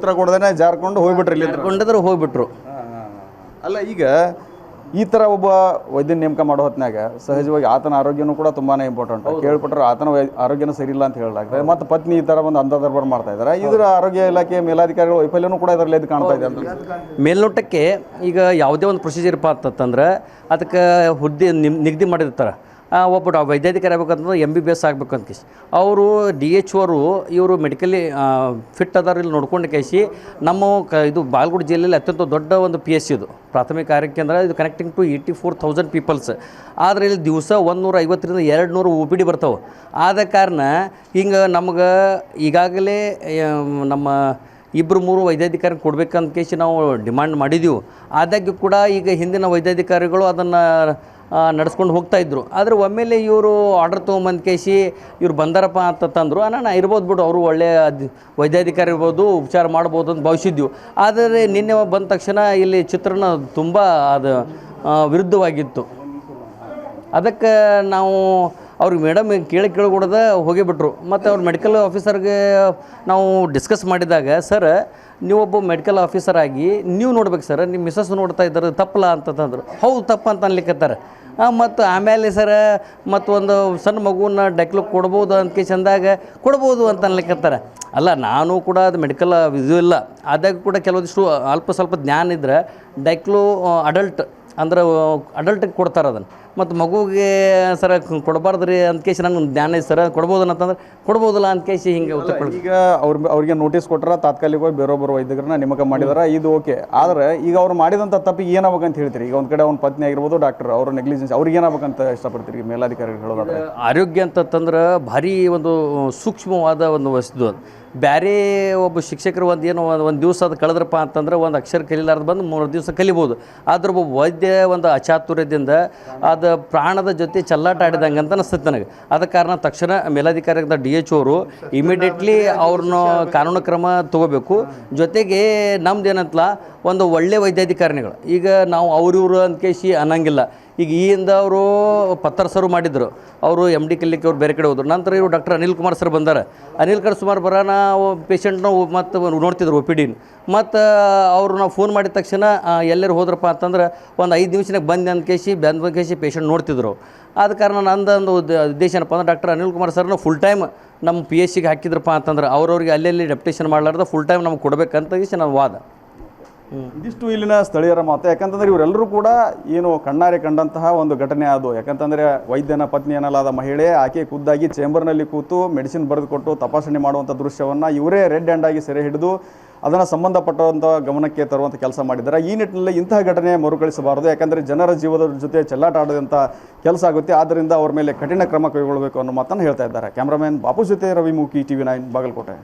ಉತ್ತರ ಕೊಡದೇನೆ ಜಾರ್ಕೊಂಡು ಹೋಗ್ಬಿಟ್ರಿ ಇಲ್ಲಿ ಕೊಂಡದ್ರು ಹೋಗ್ಬಿಟ್ರು. ಅಲ್ಲ ಈಗ ಈ ಥರ ಒಬ್ಬ ವೈದ್ಯನ ನೇಮಕ ಮಾಡೋ ಹೊತ್ನಾಗ ಸಹಜವಾಗಿ ಆತನ ಆರೋಗ್ಯನೂ ಕೂಡ ತುಂಬಾ ಇಂಪಾರ್ಟೆಂಟ್. ಕೇಳ್ಪಟ್ರೆ ಆತನ ಆರೋಗ್ಯನೂ ಸರಿ ಇಲ್ಲ ಅಂತ ಹೇಳಲಾಗ್ತದೆ. ಮತ್ತು ಪತ್ನಿ ಈ ಥರ ಒಂದು ಅಂಧದರ್ಬಾರ್ ಮಾಡ್ತಾ ಇದ್ದಾರೆ. ಇದರ ಆರೋಗ್ಯ ಇಲಾಖೆ ಮೇಲಾಧಿಕಾರಿಗಳು ವೈಫಲ್ಯನೂ ಕೂಡ ಇದರಲ್ಲಿ ಎದ್ದು ಕಾಣ್ತಾ ಇದೆ ಅಂತ ಮೇಲ್ನೋಟಕ್ಕೆ ಈಗ ಯಾವುದೇ ಒಂದು ಪ್ರೊಸೀಜರ್ಪ್ಪ ಅಂತಂದ್ರೆ ಅದಕ್ಕೆ ಹುದ್ದೆ ನಿಗದಿ ಮಾಡಿರ್ತಾರೆ. ಒಬ್ಬ ವೈದ್ಯಾಧಿಕಾರಿ ಆಗ್ಬೇಕಂತಂದ್ರೆ MBBS ಆಗ್ಬೇಕಂತ ಕೇಸಿ ಅವರು DH ಅವರು ಇವರು ಮೆಡಿಕಲಿ ಫಿಟ್ ಅದಾರ ಇಲ್ಲಿ ನೋಡ್ಕೊಂಡು ಕೇಸಿ ನಮ್ಮ ಇದು ಬಾಗಲಕೋಟೆ ಜಿಲ್ಲೆಯಲ್ಲಿ ಅತ್ಯಂತ ದೊಡ್ಡ ಒಂದು PSC ಇದು ಪ್ರಾಥಮಿಕ ಆರೋಗ್ಯ ಕೇಂದ್ರ. ಇದು ಕನೆಕ್ಟಿಂಗ್ ಟು 84,000 ಪೀಪಲ್ಸ್. ಆದರೆ ಇಲ್ಲಿ ದಿವಸ 150ರಿಂದ 200 OPD ಬರ್ತಾವೆ. ಆದ ಕಾರಣ ಹಿಂಗೆ ನಮ್ಗೆ ಈಗಾಗಲೇ ನಮ್ಮ 2-3 ವೈದ್ಯಾಧಿಕಾರಿ ಕೊಡ್ಬೇಕಂತ ಕೇಸಿ ನಾವು ಡಿಮಾಂಡ್ ಮಾಡಿದ್ದೀವಿ. ಆದಾಗ್ಯೂ ಕೂಡ ಈಗ ಹಿಂದಿನ ವೈದ್ಯಾಧಿಕಾರಿಗಳು ಅದನ್ನು ನಡೆಸ್ಕೊಂಡು ಹೋಗ್ತಾಯಿದ್ರು. ಆದರೆ ಒಮ್ಮೆಲೆ ಇವರು ಆರ್ಡರ್ ತೊಗೊಂಬಂದು ಕೇಸಿ ಇವ್ರು ಬಂದಾರಪ್ಪ ಅಂತಂದ್ರು. ನಾನು ಇರ್ಬೋದು ಬಿಡು, ಅವರು ಒಳ್ಳೆಯ ವೈದ್ಯಾಧಿಕಾರಿ ಇರ್ಬೋದು, ಉಪಚಾರ ಮಾಡ್ಬೋದು ಅಂತ ಭಾವಿಸಿದ್ವಿ. ಆದರೆ ನಿನ್ನೆ ಬಂದ ತಕ್ಷಣ ಇಲ್ಲಿ ಚಿತ್ರಣ ತುಂಬ ಅದು ವಿರುದ್ಧವಾಗಿತ್ತು. ಅದಕ್ಕೆ ನಾವು ಅವ್ರಿಗೆ ಮೇಡಮ್ ಕೇಳಿಕೊಡದ ಹೋಗಿಬಿಟ್ರು. ಮತ್ತು ಅವ್ರು ಮೆಡಿಕಲ್ ಆಫೀಸರ್ಗೆ ನಾವು ಡಿಸ್ಕಸ್ ಮಾಡಿದಾಗ, ಸರ್ ನೀವೊಬ್ಬ ಮೆಡಿಕಲ್ ಆಫೀಸರ್ ಆಗಿ ನೀವು ನೋಡ್ಬೇಕು ಸರ್, ನಿಮ್ಮ ಮಿಸ್ಸಸ್ ನೋಡ್ತಾ ಇದ್ದಾರೆ ತಪ್ಪಲ್ಲ ಅಂತಂದ್ರು. ಹೌದು ತಪ್ಪು ಅಂತ ಅನ್ಲಿಕ್ಕತ್ತಾರೆ. ಮತ್ತು ಆಮೇಲೆ ಸರ ಮತ್ತು ಒಂದು ಸಣ್ಣ ಮಗುವನ್ನ ಡೈಕ್ಲು ಕೊಡ್ಬೋದು ಅಂತ ಚಂದಾಗ ಕೊಡ್ಬೋದು ಅಂತ ಅನ್ಲಿಕ್ಕತ್ತಾರೆ. ಅಲ್ಲ, ನಾನು ಕೂಡ ಅದು ಮೆಡಿಕಲ್ ಇದು ಇಲ್ಲ, ಆದಾಗ ಕೂಡ ಕೆಲವೊಂದಿಷ್ಟು ಅಲ್ಪ ಸ್ವಲ್ಪ ಜ್ಞಾನ ಇದ್ದರೆ ಡೈಕ್ಲು ಅಂದ್ರೆ ಅಡಲ್ಟಿಗೆ ಕೊಡ್ತಾರೆ ಅದನ್ನು. ಮತ್ತು ಮಗುವಿಗೆ ಸರ ಕೊಡಬಾರ್ದು ರೀ ಅಂತ ಕೇಸಿ ನಂಗೆ ಜ್ಞಾನ ಇದೆ ಸರ, ಕೊಡ್ಬೋದು ಅಂತಂದ್ರೆ ಕೊಡ್ಬೋದಲ್ಲ ಅಂತ ಕೇಸಿ ಹಿಂಗೆ ಉತ್ತರ. ಈಗ ಅವ್ರಿಗೆ ನೋಟಿಸ್ ಕೊಟ್ಟರೆ ತಾತ್ಕಾಲಿಕವಾಗಿ ಬೇರೊಬ್ಬರು ವೈದ್ಯರನ್ನ ನೇಮಕ ಮಾಡಿದಾರೆ, ಇದು ಓಕೆ. ಆದರೆ ಈಗ ಅವ್ರು ಮಾಡಿದಂಥ ತಪ್ಪಿಗೆ ಏನಾಗಬೇಕಂತ ಹೇಳ್ತೀರಿ? ಈಗ ಒಂದು ಕಡೆ ಅವ್ನ ಪತ್ನಿ ಆಗಿರ್ಬೋದು, ಡಾಕ್ಟರ್, ಅವ್ರ ನೆಗ್ಲಿಜೆನ್ಸ್, ಅವ್ರಿಗೆ ಏನಾಗಬೇಕಂತ ಇಷ್ಟಪಡ್ತೀರಿ ಮೇಲಾಧಿಕಾರಿಗಳು ಹೇಳೋದಾದ್ರೆ? ಆರೋಗ್ಯ ಅಂತಂದ್ರೆ ಭಾರಿ ಒಂದು ಸೂಕ್ಷ್ಮವಾದ ಒಂದು ವಸ್ತು ಅದು. ಬೇರೆ ಒಬ್ಬ ಶಿಕ್ಷಕರು ಒಂದು ದಿವಸ ಅದು ಕಳೆದ್ರಪ್ಪ ಅಂತಂದ್ರೆ ಒಂದು ಅಕ್ಷರ ಕಲಿಲಾರ್ದು ಬಂದು 3 ದಿವಸ ಕಲಿಬೋದು. ಆದ್ರೆ ಒಬ್ಬ ವೈದ್ಯ ಒಂದು ಅಚಾತುರ್ಯದಿಂದ ಅದು ಪ್ರಾಣದ ಜೊತೆ ಚಲ್ಲಾಟ ಆಡಿದಂಗೆ ಅಂತ ಅನಿಸ್ತದೆ ನನಗೆ. ಆದ ಕಾರಣ ತಕ್ಷಣ ಮೇಲಾಧಿಕಾರಿ DH ಅವರು ಇಮಿಡಿಯೇಟ್ಲಿ ಅವ್ರನ್ನ ಕಾನೂನು ಕ್ರಮ ತೊಗೋಬೇಕು. ಜೊತೆಗೆ ನಮ್ದು ಏನಂತಲ್ಲ, ಒಂದು ಒಳ್ಳೆ ವೈದ್ಯಾಧಿಕಾರಿಗಳು ಈಗ ನಾವು ಅವ್ರಿವ್ರು ಅಂತ ಕೇಸಿ ಅನ್ನಂಗಿಲ್ಲ. ಈಗ ಈಯಿಂದ ಅವರು ಪತ್ರ ಸರು ಮಾಡಿದ್ರು, ಅವರು MD ಕಲಿಕ್ಕೆ ಅವ್ರು ಬೇರೆ ಕಡೆ ಹೋದ್ರು. ನಂತರ ಇವರು ಡಾಕ್ಟರ್ ಅನಿಲ್ ಕುಮಾರ್ ಸರ್ ಬಂದಾರೆ. ಅನಿಲ್ ಕುಮಾರ್ ಬರೋಣ ಪೇಷಂಟ್ನ ಮತ್ತು ನೋಡ್ತಿದ್ರು OPD. ಮತ್ತು ಅವರು ನಾವು ಫೋನ್ ಮಾಡಿದ ತಕ್ಷಣ ಎಲ್ಲರೂ ಹೋದ್ರಪ್ಪ ಅಂತಂದ್ರೆ ಒಂದು 5 ನಿಮಿಷನಾಗ ಬಂದು ಕೇಸಿ ಪೇಷಂಟ್ ನೋಡ್ತಿದ್ರು. ಆದ ಕಾರಣ ನಂದೊಂದು ಉದ್ದೇಶ ಏನಪ್ಪ ಅಂದ್ರೆ ಡಾಕ್ಟರ್ ಅನಿಲ್ ಕುಮಾರ್ ಸರ್ನ ಫುಲ್ ಟೈಮ್ ನಮ್ಮ PSCಗೆ ಹಾಕಿದ್ರಪ್ಪ ಅಂತಂದ್ರೆ ಅವ್ರವ್ರಿಗೆ ಅಲ್ಲೆಲ್ಲಿ ಡೆಪ್ಯುಟೇಷನ್ ಮಾಡಲಾರ್ದ ಫುಲ್ ಟೈಮ್ ನಮ್ಗೆ ಕೊಡಬೇಕಂತ ನನ್ನ ವಾದ. ಇದಿಷ್ಟು ಇಲ್ಲಿನ ಸ್ಥಳೀಯರ ಮಾತು. ಯಾಕಂತಂದ್ರೆ ಇವರೆಲ್ಲರೂ ಕೂಡ ಏನು ಕಣ್ಣಾರೆ ಕಂಡಂತಹ ಒಂದು ಘಟನೆ ಅದು. ಯಾಕಂತಂದರೆ ವೈದ್ಯನ ಪತ್ನಿ ಅನ್ನಲಾದ ಮಹಿಳೆ ಆಕೆ ಖುದ್ದಾಗಿ ಚೇಂಬರ್ನಲ್ಲಿ ಕೂತು ಮೆಡಿಸಿನ್ ಬರೆದುಕೊಟ್ಟು ತಪಾಸಣೆ ಮಾಡುವಂಥ ದೃಶ್ಯವನ್ನು ಇವರೇ ರೆಡ್ ಹ್ಯಾಂಡ್ ಆಗಿ ಸೆರೆ ಹಿಡಿದು ಅದನ್ನು ಸಂಬಂಧಪಟ್ಟಂಥ ಗಮನಕ್ಕೆ ತರುವಂಥ ಕೆಲಸ ಮಾಡಿದ್ದಾರೆ. ಈ ನಿಟ್ಟಿನಲ್ಲಿ ಇಂತಹ ಘಟನೆ ಮರುಕಳಿಸಬಾರದು. ಯಾಕಂದರೆ ಜನರ ಜೀವದ ಜೊತೆ ಚೆಲ್ಲಾಟ ಆಡೋದಂಥ ಕೆಲಸ ಆಗುತ್ತೆ. ಆದ್ದರಿಂದ ಅವ್ರ ಮೇಲೆ ಕಠಿಣ ಕ್ರಮ ಕೈಗೊಳ್ಳಬೇಕು ಅನ್ನೋ ಮಾತನ್ನು ಹೇಳ್ತಾ ಇದ್ದಾರೆ. ಕ್ಯಾಮ್ರಾಮನ್ ಬಾಪು ಜೊತೆ ರವಿಮುಖಿ, TV9 ಬಾಗಲಕೋಟೆ.